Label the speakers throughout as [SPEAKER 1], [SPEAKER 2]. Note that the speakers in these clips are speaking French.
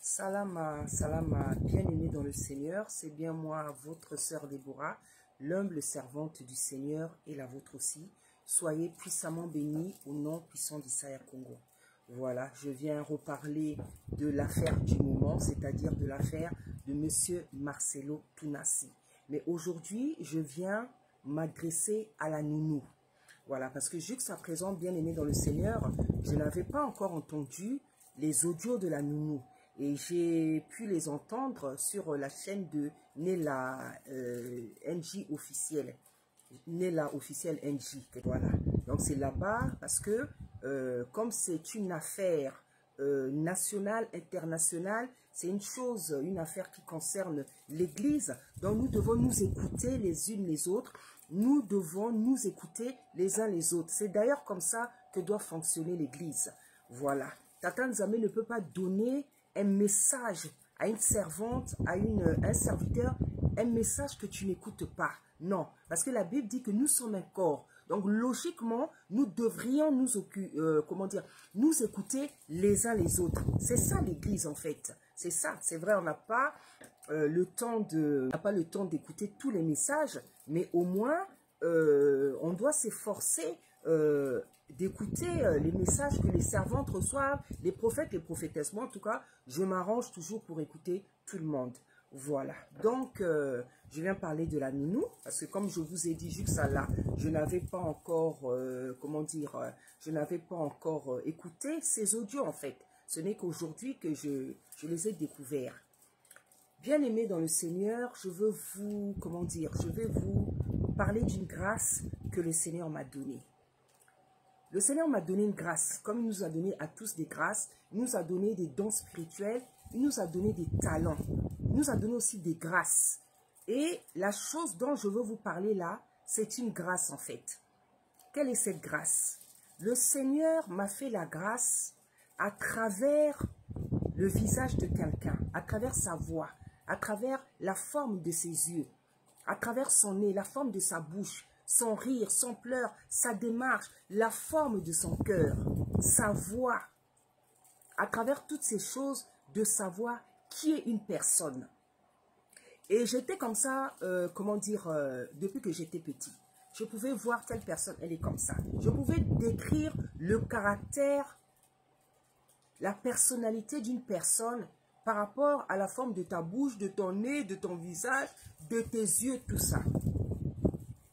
[SPEAKER 1] Salama, salama, bien-aimés dans le Seigneur, c'est bien moi, votre sœur Déborah, l'humble servante du Seigneur et la vôtre aussi. Soyez puissamment bénis au nom puissant d'Issaïa Congo. Voilà, je viens reparler de l'affaire du moment, c'est-à-dire de l'affaire de Monsieur Marcelo Tounassi. Mais aujourd'hui, je viens m'adresser à la nounou. Voilà, parce que jusqu'à présent, bien-aimés dans le Seigneur, je n'avais pas encore entendu les audios de la nounou. Et j'ai pu les entendre sur la chaîne de Nella NJ officielle. Nella officielle NJ. Voilà. Donc c'est là-bas parce que comme c'est une affaire nationale, internationale, c'est une chose, une affaire qui concerne l'Église. Donc nous devons nous écouter les unes les autres. Nous devons nous écouter les uns les autres. C'est d'ailleurs comme ça que doit fonctionner l'Église. Voilà. Tata Nzambe ne peut pas donner un message à une servante, à un serviteur, un message que tu n'écoutes pas. Non, parce que la Bible dit que nous sommes un corps. Donc logiquement, nous devrions nous écouter les uns les autres. C'est ça l'Église en fait. C'est ça, c'est vrai, on n'a pas le temps d'écouter tous les messages, mais au moins on doit s'efforcer d'écouter les messages que les servantes reçoivent, les prophètes, les prophétesses. Moi, en tout cas, je m'arrange toujours pour écouter tout le monde. Voilà. Donc, je viens parler de la nounou, parce que comme je vous ai dit jusqu'à là, je n'avais pas encore, je n'avais pas encore écouté ces audios, en fait. Ce n'est qu'aujourd'hui que je les ai découverts. Bien-aimés dans le Seigneur, je veux vous, je vais vous parler d'une grâce que le Seigneur m'a donnée. Le Seigneur m'a donné une grâce, comme il nous a donné à tous des grâces, il nous a donné des dons spirituels, il nous a donné des talents, il nous a donné aussi des grâces. Et la chose dont je veux vous parler là, c'est une grâce en fait. Quelle est cette grâce? Le Seigneur m'a fait la grâce à travers le visage de quelqu'un, à travers sa voix, à travers la forme de ses yeux, à travers son nez, la forme de sa bouche, son rire, son pleur, sa démarche, la forme de son cœur, sa voix, à travers toutes ces choses, de savoir qui est une personne. Et j'étais comme ça, depuis que j'étais petit. Je pouvais voir telle personne, elle est comme ça. Je pouvais décrire le caractère, la personnalité d'une personne par rapport à la forme de ta bouche, de ton nez, de ton visage, de tes yeux, tout ça.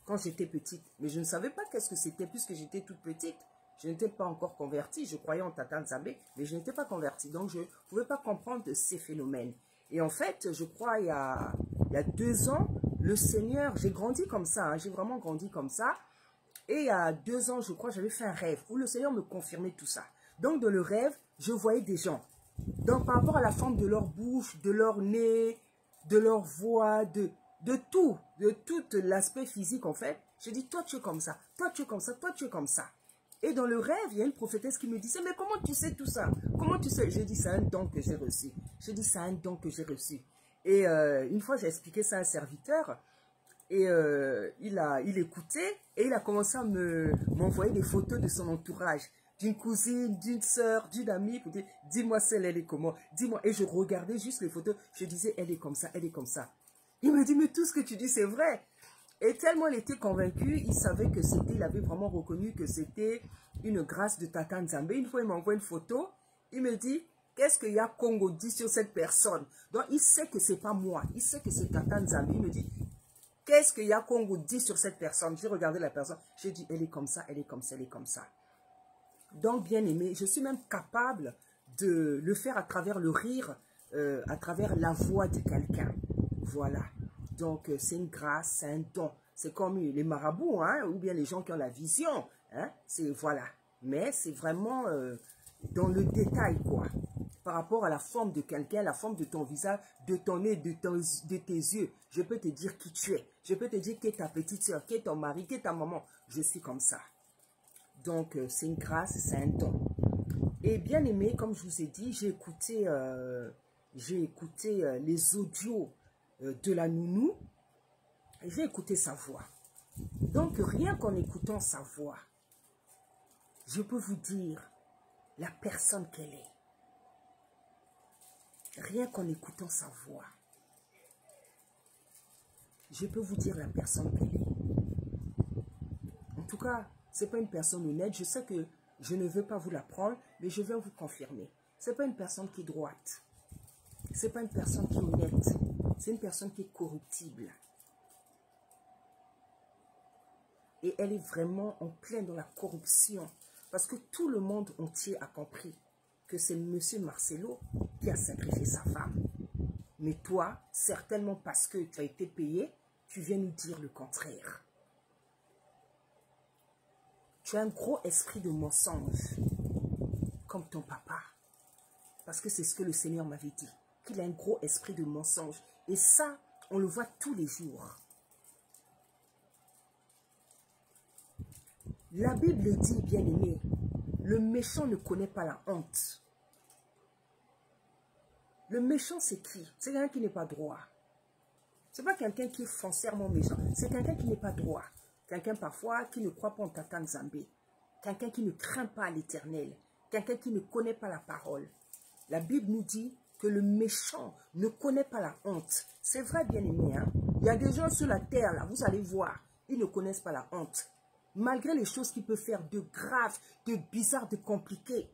[SPEAKER 1] Quand j'étais petite. Mais je ne savais pas qu'est-ce que c'était puisque j'étais toute petite. Je n'étais pas encore convertie. Je croyais en Tata Nzambe, mais je n'étais pas convertie. Donc, je ne pouvais pas comprendre ces phénomènes. Et en fait, je crois, il y a 2 ans, le Seigneur, j'ai grandi comme ça. Hein, j'ai vraiment grandi comme ça. Et il y a 2 ans, je crois, j'avais fait un rêve où le Seigneur me confirmait tout ça. Donc, dans le rêve, je voyais des gens. Donc, par rapport à la forme de leur bouche, de leur nez, de leur voix, de tout l'aspect physique en fait, je dis toi tu es comme ça, toi tu es comme ça, toi tu es comme ça. Et dans le rêve, il y a une prophétesse qui me disait, mais comment tu sais tout ça? Comment tu sais? Je dis, c'est un don que j'ai reçu. Je dis, c'est un don que j'ai reçu. Et une fois, j'ai expliqué ça à un serviteur, et il écoutait, et il a commencé à m'envoyer des photos de son entourage, d'une cousine, d'une soeur, d'une amie, pour dire, dis-moi celle, elle est comment? Dis-moi. Et je regardais juste les photos, je disais, elle est comme ça, elle est comme ça. Il me dit, mais tout ce que tu dis, c'est vrai. Et tellement il était convaincu, il savait que c'était, il avait vraiment reconnu que c'était une grâce de Tata Nzambe. Une fois, il m'envoie une photo, il me dit, qu'est-ce que Ya Congo dit sur cette personne? Donc, il sait que c'est pas moi, il sait que c'est Tata Nzambe. Il me dit, qu'est-ce que Ya Congo dit sur cette personne? J'ai regardé la personne, j'ai dit, elle est comme ça, elle est comme ça, elle est comme ça. Donc, bien aimé, je suis même capable de le faire à travers le rire, à travers la voix de quelqu'un. Voilà. Donc, c'est une grâce, c'est un don. C'est comme les marabouts, hein, ou bien les gens qui ont la vision. Hein, c'est, voilà. Mais c'est vraiment dans le détail, quoi. Par rapport à la forme de quelqu'un, la forme de ton visage, de ton nez, de tes yeux. Je peux te dire qui tu es. Je peux te dire qui est ta petite soeur, qui est ton mari, qui est ta maman. Je suis comme ça. Donc, c'est une grâce, c'est un don. Et bien aimé, comme je vous ai dit, j'ai écouté les audios de la nounou, et j'ai écouté sa voix. Donc, rien qu'en écoutant sa voix, je peux vous dire la personne qu'elle est. rien qu'en écoutant sa voix, je peux vous dire la personne qu'elle est. En tout cas, ce n'est pas une personne honnête. Je sais que je ne veux pas vous l'apprendre, mais je vais vous confirmer. Ce n'est pas une personne qui est droite. Ce n'est pas une personne qui est honnête. C'est une personne qui est corruptible. Et elle est vraiment en plein dans la corruption. Parce que tout le monde entier a compris que c'est M. Marcelo qui a sacrifié sa femme. Mais toi, certainement parce que tu as été payé, tu viens nous dire le contraire. Tu as un gros esprit de mensonge, comme ton papa. Parce que c'est ce que le Seigneur m'avait dit, qu'il a un gros esprit de mensonge. Et ça, on le voit tous les jours. La Bible dit, bien-aimé, le méchant ne connaît pas la honte. Le méchant, c'est qui? C'est quelqu'un qui n'est pas droit. Ce n'est pas quelqu'un qui est foncièrement méchant. C'est quelqu'un qui n'est pas droit. Quelqu'un parfois qui ne croit pas en Tata Nzambé. Quelqu'un qui ne craint pas l'Éternel. Quelqu'un qui ne connaît pas la parole. La Bible nous dit que le méchant ne connaît pas la honte. C'est vrai, bien-aimé. Hein? Il y a des gens sur la terre, là, vous allez voir, ils ne connaissent pas la honte. Malgré les choses qu'il peut faire de graves, de bizarres, de compliquées,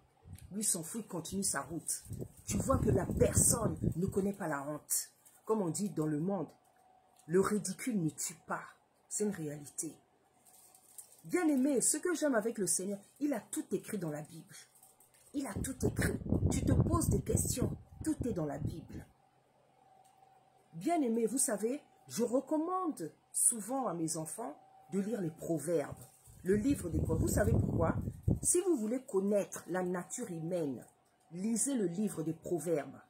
[SPEAKER 1] lui s'en fout, il continue sa route. Tu vois que la personne ne connaît pas la honte. Comme on dit dans le monde, le ridicule ne tue pas. C'est une réalité. Bien-aimé, ce que j'aime avec le Seigneur, il a tout écrit dans la Bible. Il a tout écrit. Tu te poses des questions, tout est dans la Bible. Bien-aimé, vous savez, je recommande souvent à mes enfants de lire les Proverbes, le livre des Proverbes. Vous savez pourquoi? Si vous voulez connaître la nature humaine, lisez le livre des Proverbes.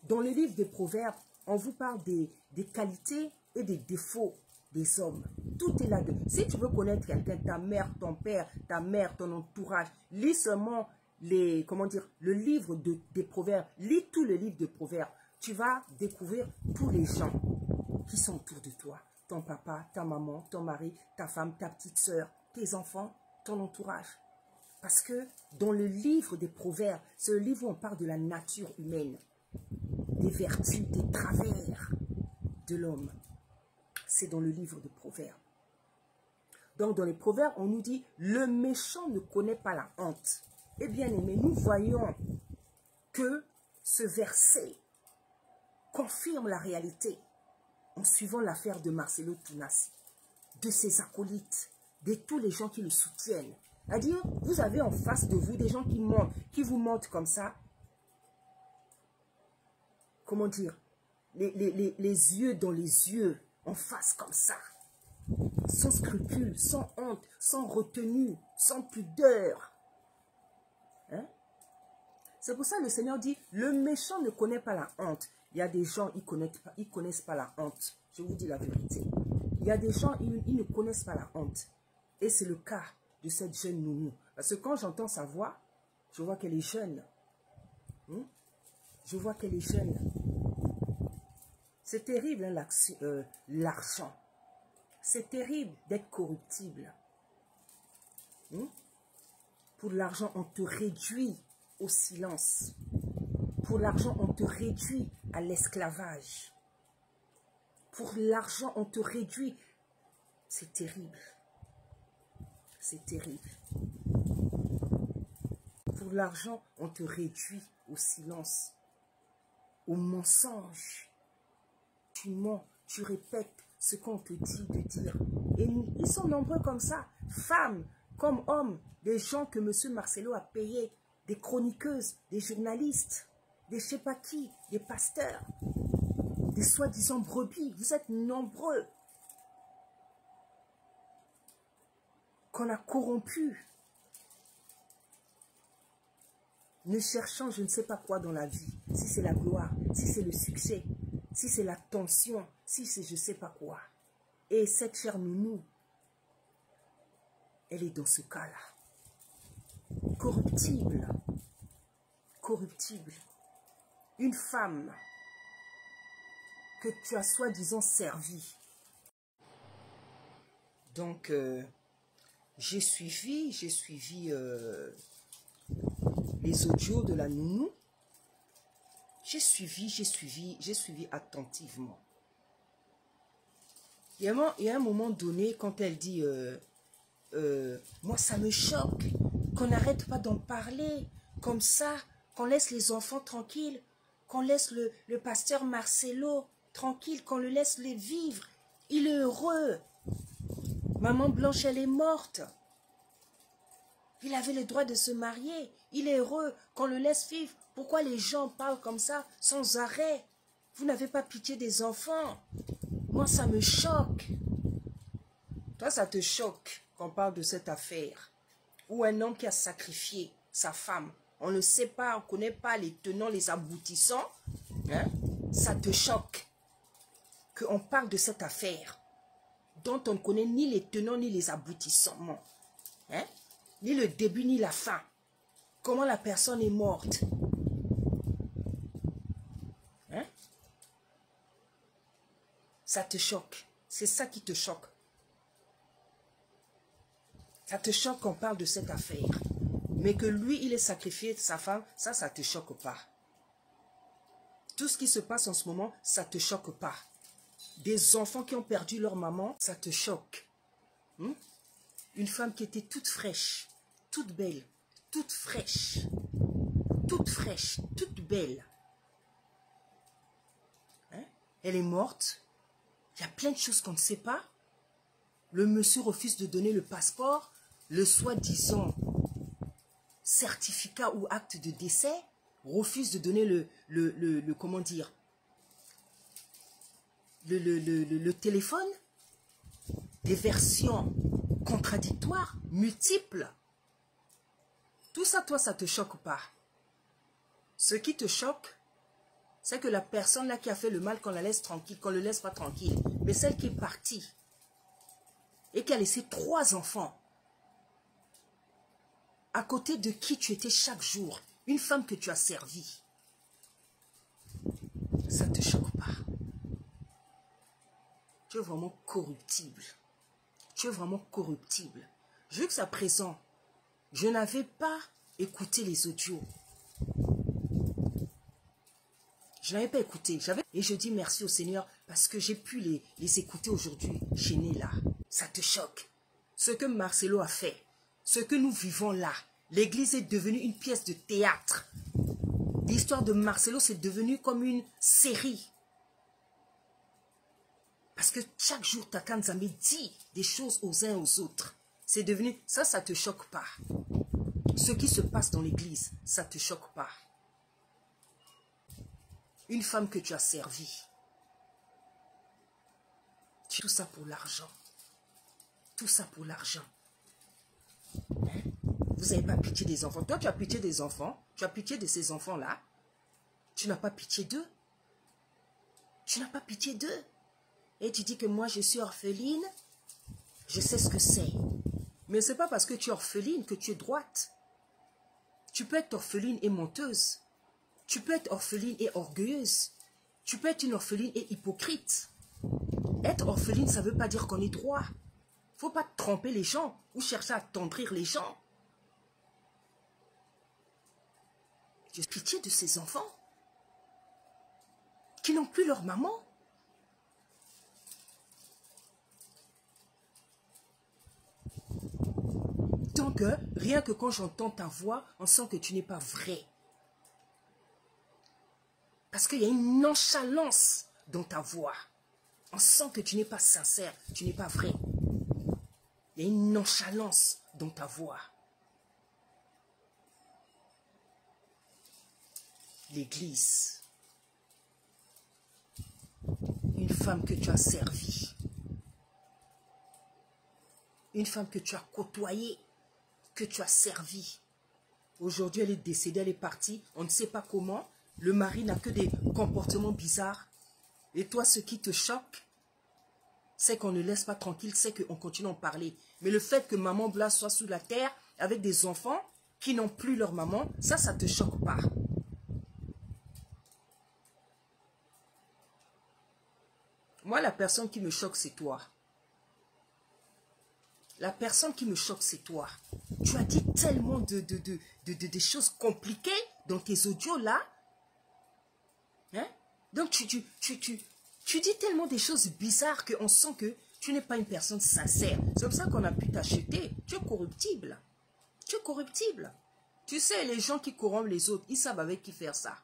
[SPEAKER 1] Dans le livre des Proverbes, on vous parle des qualités et des défauts des hommes. Tout est là-dedans. Si tu veux connaître quelqu'un, ta mère, ton père, ta mère, ton entourage, lis seulement le livre des Proverbes. Lis tout le livre des Proverbes. Tu vas découvrir tous les gens qui sont autour de toi. Ton papa, ta maman, ton mari, ta femme, ta petite sœur, tes enfants, ton entourage. Parce que dans le livre des Proverbes, c'est le livre où on parle de la nature humaine, des vertus, des travers de l'homme. C'est dans le livre des Proverbes. Donc dans les Proverbes, on nous dit, le méchant ne connaît pas la honte. Eh bien aimé, nous voyons que ce verset confirme la réalité en suivant l'affaire de Marcelo Tounassi, de ses acolytes, de tous les gens qui le soutiennent. C'est-à-dire, vous avez en face de vous des gens qui mentent, qui vous mentent comme ça. Comment dire? Les yeux dans les yeux, en face comme ça. Sans scrupule, sans honte, sans retenue, sans pudeur. Hein? C'est pour ça que le Seigneur dit, le méchant ne connaît pas la honte. Il y a des gens, ils ne connaissent pas la honte. Je vous dis la vérité. Il y a des gens, ils ne connaissent pas la honte. Et c'est le cas de cette jeune nounou. Parce que quand j'entends sa voix, je vois qu'elle est jeune. Je vois qu'elle est jeune. C'est terrible, hein, l'argent. C'est terrible d'être corruptible. Pour l'argent, on te réduit au silence. Pour l'argent, on te réduit à l'esclavage. Pour l'argent, on te réduit. C'est terrible. C'est terrible. Pour l'argent, on te réduit au silence, au mensonge. Tu mens, tu répètes ce qu'on te dit de dire. Et ils sont nombreux comme ça, femmes comme hommes, des gens que M. Marcelo a payés, des chroniqueuses, des journalistes, des je ne sais pas qui, des pasteurs, des soi-disant brebis. Vous êtes nombreux qu'on a corrompus, ne cherchant je ne sais pas quoi dans la vie, si c'est la gloire, si c'est le succès, si c'est l'attention, si c'est je ne sais pas quoi. Et cette chère nounou, elle est dans ce cas-là. Corruptible. Corruptible. Une femme que tu as soi-disant servie. Donc, j'ai suivi les audios de la nounou. J'ai suivi attentivement. Il y a un moment donné, quand elle dit, moi ça me choque, qu'on n'arrête pas d'en parler, comme ça, qu'on laisse les enfants tranquilles, qu'on laisse le pasteur Marcelo tranquille, qu'on le laisse les vivre. Il est heureux. Maman Blanche, elle est morte. Il avait le droit de se marier. Il est heureux qu'on le laisse vivre. Pourquoi les gens parlent comme ça, sans arrêt? Vous n'avez pas pitié des enfants. Moi, ça me choque. Toi, ça te choque qu'on parle de cette affaire. Ou un homme qui a sacrifié sa femme. On ne sait pas, on ne connaît pas les tenants, les aboutissants. Hein? Ça te choque qu'on parle de cette affaire dont on ne connaît ni les tenants, ni les aboutissements. Hein? Ni le début, ni la fin. Comment la personne est morte. Hein? Ça te choque. C'est ça qui te choque. Ça te choque qu'on parle de cette affaire. Mais que lui, il ait sacrifié sa femme, ça ne te choque pas. Tout ce qui se passe en ce moment, ça ne te choque pas. Des enfants qui ont perdu leur maman, ça te choque. Une femme qui était toute fraîche, toute belle, toute fraîche, toute belle. Hein? Elle est morte. Il y a plein de choses qu'on ne sait pas. Le monsieur refuse de donner le passeport, le soi-disant certificat ou acte de décès, refuse de donner comment dire, le téléphone, des versions contradictoires, multiples. Tout ça, toi, ça ne te choque pas. Ce qui te choque, c'est que la personne là qui a fait le mal, qu'on la laisse tranquille, qu'on ne le laisse pas tranquille. Mais celle qui est partie et qui a laissé 3 enfants, à côté de qui tu étais chaque jour, une femme que tu as servie, ça ne te choque pas. Tu es vraiment corruptible. Tu es vraiment corruptible. Jusqu'à présent, je n'avais pas écouté les audios. Je n'avais pas écouté. Et je dis merci au Seigneur parce que j'ai pu les écouter aujourd'hui. Je n'ai là. Ça te choque. Ce que Marcelo a fait, ce que nous vivons là, l'église est devenue une pièce de théâtre. L'histoire de Marcelo, c'est devenu comme une série. Parce que chaque jour, Takan Zambé dit des choses aux uns aux autres. C'est devenu, ça ne te choque pas. Ce qui se passe dans l'église, ça ne te choque pas. Une femme que tu as servie. Tout ça pour l'argent. Tout ça pour l'argent. Hein? Vous n'avez pas pitié des enfants. Toi, tu as pitié des enfants. Tu as pitié de ces enfants-là. Tu n'as pas pitié d'eux. Tu n'as pas pitié d'eux. Et tu dis que moi, je suis orpheline. Je sais ce que c'est. Mais ce n'est pas parce que tu es orpheline que tu es droite. Tu peux être orpheline et menteuse. Tu peux être orpheline et orgueilleuse. Tu peux être une orpheline et hypocrite. Être orpheline, ça ne veut pas dire qu'on est droit. Il ne faut pas tromper les gens ou chercher à attendrir les gens. J'ai pitié de ces enfants qui n'ont plus leur maman. Donc, rien que quand j'entends ta voix, on sent que tu n'es pas vrai. Parce qu'il y a une nonchalance dans ta voix. On sent que tu n'es pas sincère, tu n'es pas vrai. Il y a une nonchalance dans ta voix. L'église. Une femme que tu as servie. Une femme que tu as côtoyée, que tu as servie. Aujourd'hui, elle est décédée, elle est partie. On ne sait pas comment. Le mari n'a que des comportements bizarres. Et toi, ce qui te choque, c'est qu'on ne laisse pas tranquille, c'est qu'on continue à en parler. Mais le fait que maman Blas soit sous la terre avec des enfants qui n'ont plus leur maman, ça ne te choque pas. Moi, la personne qui me choque, c'est toi. La personne qui me choque, c'est toi. Tu as dit tellement de choses compliquées dans tes audios là. Hein? Donc, tu dis tellement des choses bizarres qu'on sent que tu n'es pas une personne sincère. C'est comme ça qu'on a pu t'acheter. Tu es corruptible. Tu es corruptible. Tu sais, les gens qui corrompent les autres, ils savent avec qui faire ça.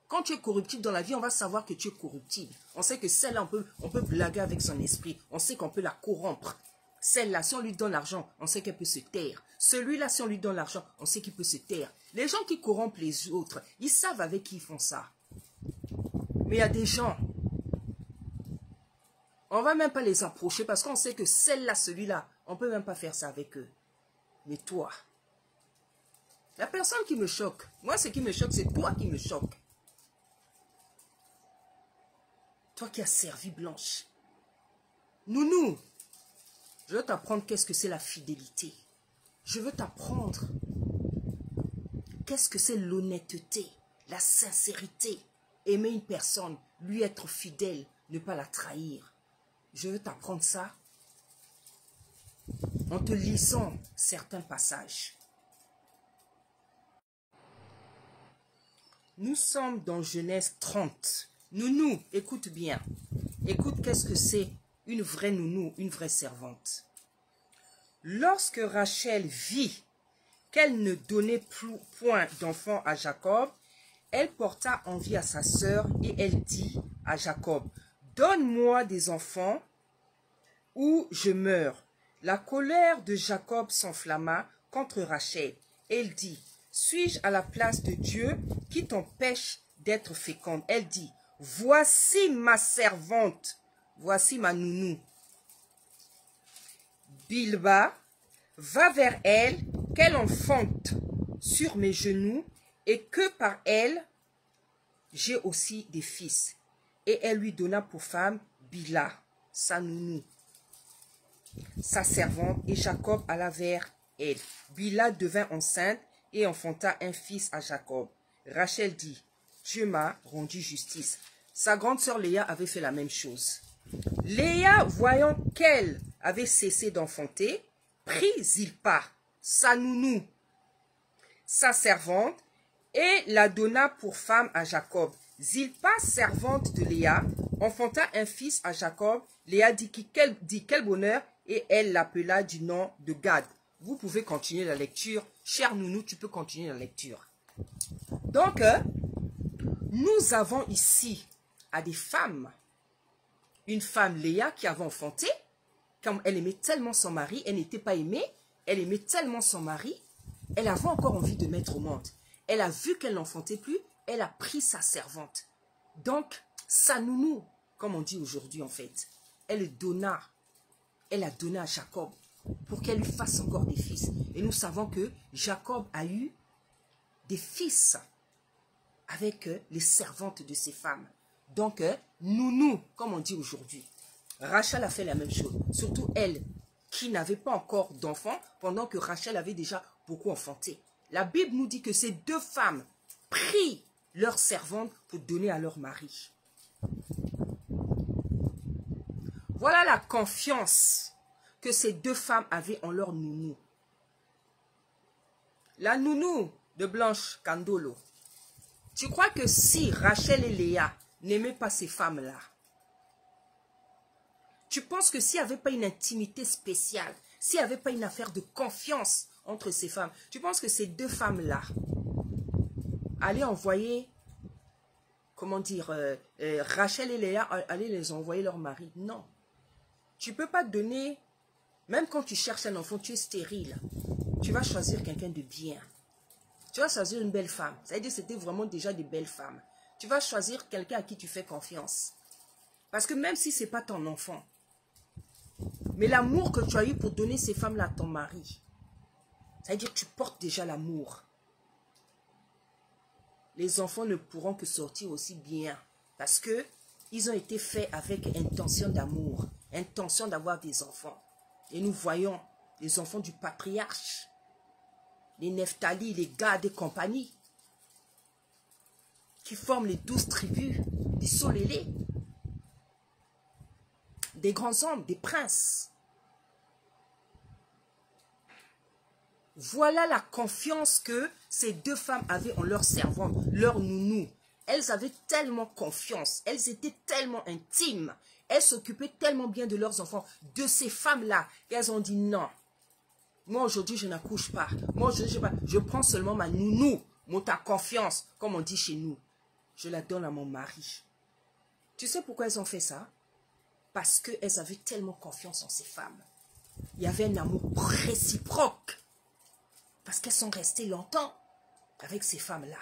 [SPEAKER 1] Quand tu es corruptible dans la vie, on va savoir que tu es corruptible. On sait que celle-là, on peut blaguer avec son esprit. On sait qu'on peut la corrompre. Celle-là, si on lui donne l'argent, on sait qu'elle peut se taire. Celui-là, si on lui donne l'argent, on sait qu'il peut se taire. Les gens qui corrompent les autres, ils savent avec qui ils font ça. Mais il y a des gens, on ne va même pas les approcher parce qu'on sait que celle-là, celui-là, on ne peut même pas faire ça avec eux. Mais toi, la personne qui me choque, moi ce qui me choque, c'est toi qui me choque. Toi qui as servi Blanche. Nounou, je veux t'apprendre qu'est-ce que c'est la fidélité. Je veux t'apprendre qu'est-ce que c'est l'honnêteté, la sincérité. Aimer une personne, lui être fidèle, ne pas la trahir. Je veux t'apprendre ça en te lisant certains passages. Nous sommes dans Genèse 30. Nounou, écoute bien. Écoute qu'est-ce que c'est une vraie nounou, une vraie servante. Lorsque Rachel vit qu'elle ne donnait point d'enfant à Jacob, elle porta envie à sa sœur et elle dit à Jacob, « Donne-moi des enfants ou je meurs. » La colère de Jacob s'enflamma contre Rachel. Elle dit, « Suis-je à la place de Dieu qui t'empêche d'être féconde? » Elle dit, « Voici ma servante, voici ma nounou. Bilba, va vers elle, qu'elle enfante sur mes genoux, et que par elle, j'ai aussi des fils. » Et elle lui donna pour femme Bila, sa nounou, sa servante, et Jacob alla vers elle. Bila devint enceinte et enfanta un fils à Jacob. Rachel dit, « Dieu m'a rendu justice. » Sa grande sœur Léa avait fait la même chose. Léa, voyant qu'elle avait cessé d'enfanter, prit Zilpa, sa nounou, sa servante, et la donna pour femme à Jacob. Zilpa, servante de Léa, enfanta un fils à Jacob. Léa dit quel bonheur, et elle l'appela du nom de Gad. Vous pouvez continuer la lecture. Cher nounou, tu peux continuer la lecture. Donc, nous avons ici à des femmes, une femme Léa qui avait enfanté, comme elle aimait tellement son mari, elle n'était pas aimée, elle aimait tellement son mari, elle avait encore envie de mettre au monde. Elle a vu qu'elle n'enfantait plus, elle a pris sa servante. Donc, sa nounou, comme on dit aujourd'hui en fait, elle a donné à Jacob pour qu'elle lui fasse encore des fils. Et nous savons que Jacob a eu des fils avec les servantes de ses femmes. Donc, nounou, comme on dit aujourd'hui. Rachel a fait la même chose. Surtout elle, qui n'avait pas encore d'enfants, pendant que Rachel avait déjà beaucoup enfanté. La Bible nous dit que ces deux femmes prient leurs servantes pour donner à leur mari. Voilà la confiance que ces deux femmes avaient en leur nounou. La nounou de Blanche Candolo. Tu crois que si Rachel et Léa n'aimaient pas ces femmes-là, tu penses que s'il n'y avait pas une intimité spéciale, s'il n'y avait pas une affaire de confiance entre ces femmes, tu penses que ces deux femmes-là allaient envoyer, comment dire, Rachel et Léa allaient les envoyer leur mari? Non. Tu ne peux pas donner, même quand tu cherches un enfant, tu es stérile. Tu vas choisir quelqu'un de bien. Tu vas choisir une belle femme. Ça veut dire que c'était vraiment déjà des belles femmes. Tu vas choisir quelqu'un à qui tu fais confiance. Parce que même si ce n'est pas ton enfant, mais l'amour que tu as eu pour donner ces femmes-là à ton mari, ça veut dire que tu portes déjà l'amour. Les enfants ne pourront que sortir aussi bien. Parce que ils ont été faits avec intention d'amour, intention d'avoir des enfants. Et nous voyons les enfants du patriarche, les Nephtali, les Gad et compagnie, qui forment les 12 tribus, des Solélés, des grands hommes, des princes. Voilà la confiance que ces deux femmes avaient en leur servante, leur nounou. elles avaient tellement confiance, elles étaient tellement intimes, elles s'occupaient tellement bien de leurs enfants, de ces femmes-là, qu'elles ont dit non. Moi, aujourd'hui, je n'accouche pas. Moi, aujourd'hui, je prends seulement ma nounou, ta confiance, comme on dit chez nous. Je la donne à mon mari. Tu sais pourquoi elles ont fait ça? Parce qu'elles avaient tellement confiance en ces femmes. Il y avait un amour réciproque. Parce qu'elles sont restées longtemps avec ces femmes-là.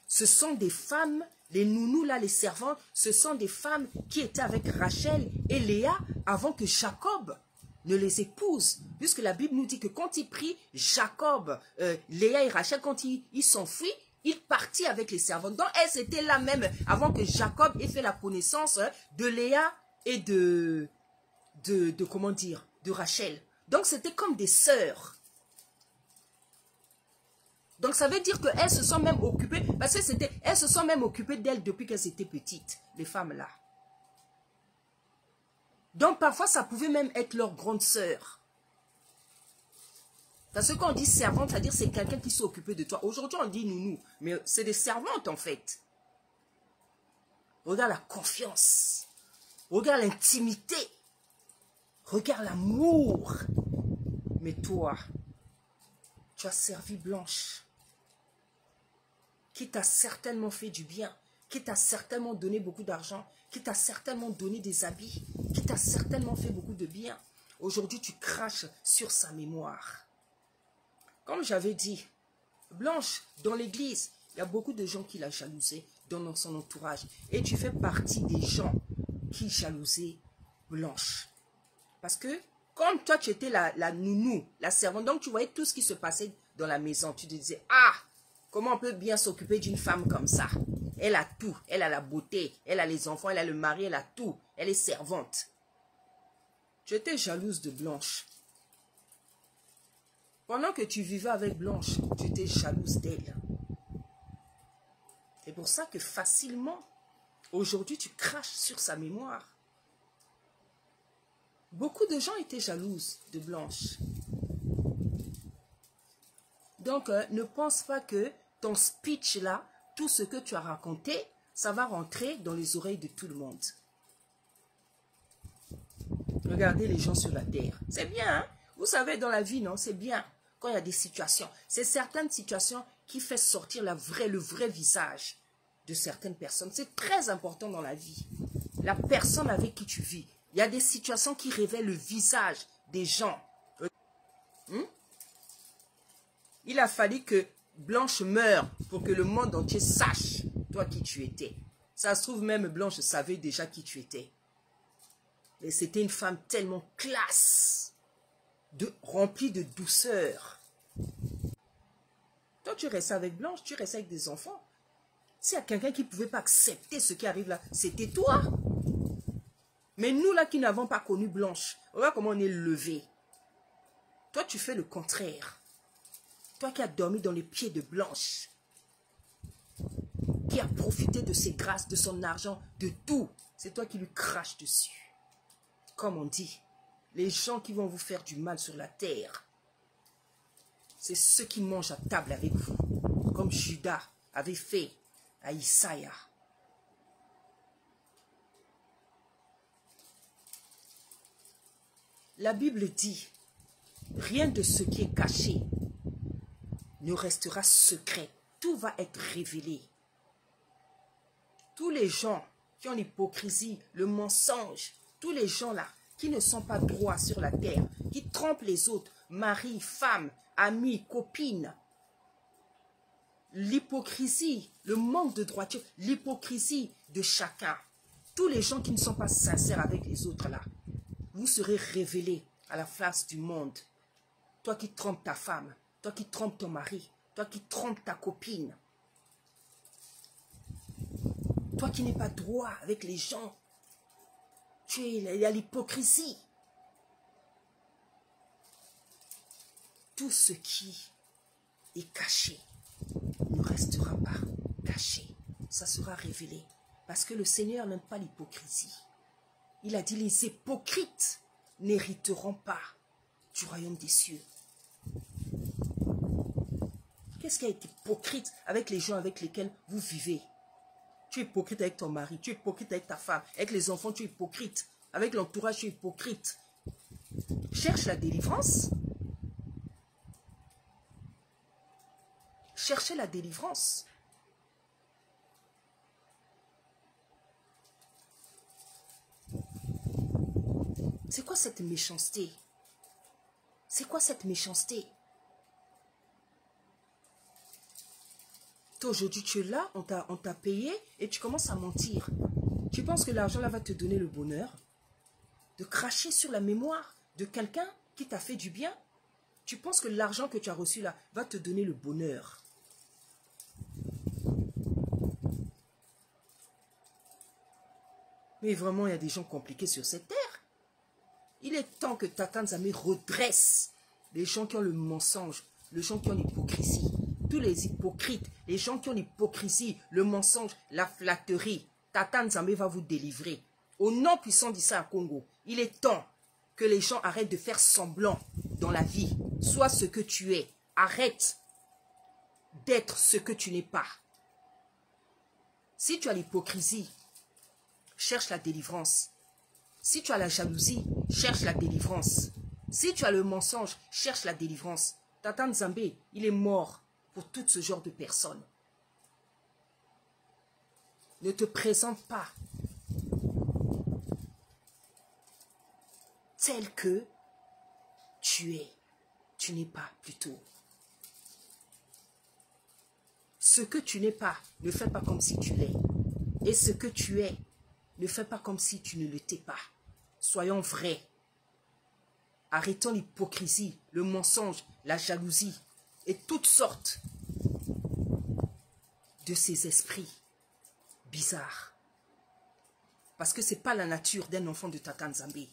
[SPEAKER 1] Ce sont des femmes, les nounous là, les servantes, ce sont des femmes qui étaient avec Rachel et Léa avant que Jacob ne les épouse. Puisque la Bible nous dit que quand il prit Jacob, Léa et Rachel, quand ils s'enfuient, il partit avec les servantes. Donc elles étaient là même avant que Jacob ait fait la connaissance de Léa et de comment dire, de Rachel. Donc c'était comme des sœurs. Donc ça veut dire qu'elles se sont même occupées, parce que elles se sont même occupées d'elles depuis qu'elles étaient petites, les femmes-là. Donc parfois ça pouvait même être leur grande sœur. Parce que quand on dit servante, c'est-à-dire c'est quelqu'un qui s'est occupé de toi. Aujourd'hui on dit nounou, mais c'est des servantes en fait. Regarde la confiance, regarde l'intimité, regarde l'amour. Mais toi, tu as servi Blanche, qui t'a certainement fait du bien, qui t'a certainement donné beaucoup d'argent, qui t'a certainement donné des habits, qui t'a certainement fait beaucoup de bien. Aujourd'hui, tu craches sur sa mémoire. Comme j'avais dit, Blanche, dans l'église, il y a beaucoup de gens qui la jalousaient dans son entourage. Et tu fais partie des gens qui jalousaient Blanche. Parce que, comme toi, tu étais la nounou, la servante, donc tu voyais tout ce qui se passait dans la maison. Tu te disais, ah, comment on peut bien s'occuper d'une femme comme ça? Elle a tout. Elle a la beauté, elle a les enfants, elle a le mari, elle a tout. Elle est servante. Tu étais jalouse de Blanche. Pendant que tu vivais avec Blanche, tu étais jalouse d'elle. C'est pour ça que facilement, aujourd'hui, tu craches sur sa mémoire. Beaucoup de gens étaient jalouses de Blanche. Donc, ne pense pas que ton speech là, tout ce que tu as raconté, ça va rentrer dans les oreilles de tout le monde. Regardez les gens sur la terre. C'est bien, hein? Vous savez, dans la vie, non, c'est bien. Quand il y a des situations, c'est certaines situations qui font sortir le vrai visage de certaines personnes. C'est très important dans la vie. La personne avec qui tu vis. Il y a des situations qui révèlent le visage des gens. Il a fallu que Blanche meure pour que le monde entier sache, toi, qui tu étais. Ça se trouve, même Blanche savait déjà qui tu étais. Mais c'était une femme tellement classe, remplie de douceur. Toi, tu restais avec Blanche, tu restais avec des enfants. S'il y a quelqu'un qui ne pouvait pas accepter ce qui arrive là, c'était toi. Mais nous, là, qui n'avons pas connu Blanche, regarde comment on est levé. Toi, tu fais le contraire. Toi qui as dormi dans les pieds de Blanche, qui a profité de ses grâces, de son argent, de tout, c'est toi qui lui craches dessus. Comme on dit, les gens qui vont vous faire du mal sur la terre, c'est ceux qui mangent à table avec vous, comme Judas avait fait à Isaïe. La Bible dit, rien de ce qui est caché ne restera secret. Tout va être révélé. Tous les gens qui ont l'hypocrisie, le mensonge, tous les gens là qui ne sont pas droits sur la terre, qui trompent les autres, mari, femme, amis, copines, l'hypocrisie, le manque de droiture, l'hypocrisie de chacun, tous les gens qui ne sont pas sincères avec les autres là, vous serez révélés à la face du monde. Toi qui trompes ta femme, toi qui trompes ton mari, toi qui trompes ta copine, toi qui n'es pas droit avec les gens, il y a l'hypocrisie. Tout ce qui est caché ne restera pas caché. Ça sera révélé. Parce que le Seigneur n'aime pas l'hypocrisie. Il a dit, les hypocrites n'hériteront pas du royaume des cieux. Qu'est-ce qui est hypocrite avec les gens avec lesquels vous vivez? Tu es hypocrite avec ton mari, tu es hypocrite avec ta femme, avec les enfants, tu es hypocrite. Avec l'entourage, tu es hypocrite. Cherche la délivrance. Cherchez la délivrance. C'est quoi cette méchanceté? C'est quoi cette méchanceté? Toi, aujourd'hui, tu es là, on t'a payé et tu commences à mentir. Tu penses que l'argent là va te donner le bonheur? De cracher sur la mémoire de quelqu'un qui t'a fait du bien? Tu penses que l'argent que tu as reçu là va te donner le bonheur? Mais vraiment, il y a des gens compliqués sur cette terre. Il est temps que Tata Nzambe redresse les gens qui ont le mensonge, les gens qui ont l'hypocrisie. Tous les hypocrites, les gens qui ont l'hypocrisie, le mensonge, la flatterie. Tata Nzambe va vous délivrer. Au nom puissant d'Issa Congo, il est temps que les gens arrêtent de faire semblant dans la vie. Sois ce que tu es. Arrête d'être ce que tu n'es pas. Si tu as l'hypocrisie, cherche la délivrance. Si tu as la jalousie, cherche la délivrance. Si tu as le mensonge, cherche la délivrance. Tata Nzambe, il est mort pour tout ce genre de personnes. Ne te présente pas tel que tu es. Tu n'es pas plutôt. Ce que tu n'es pas, ne fais pas comme si tu l'es. Et ce que tu es, ne fais pas comme si tu ne l'étais pas. Soyons vrais. Arrêtons l'hypocrisie, le mensonge, la jalousie et toutes sortes de ces esprits bizarres. Parce que ce n'est pas la nature d'un enfant de Tata Nzambe.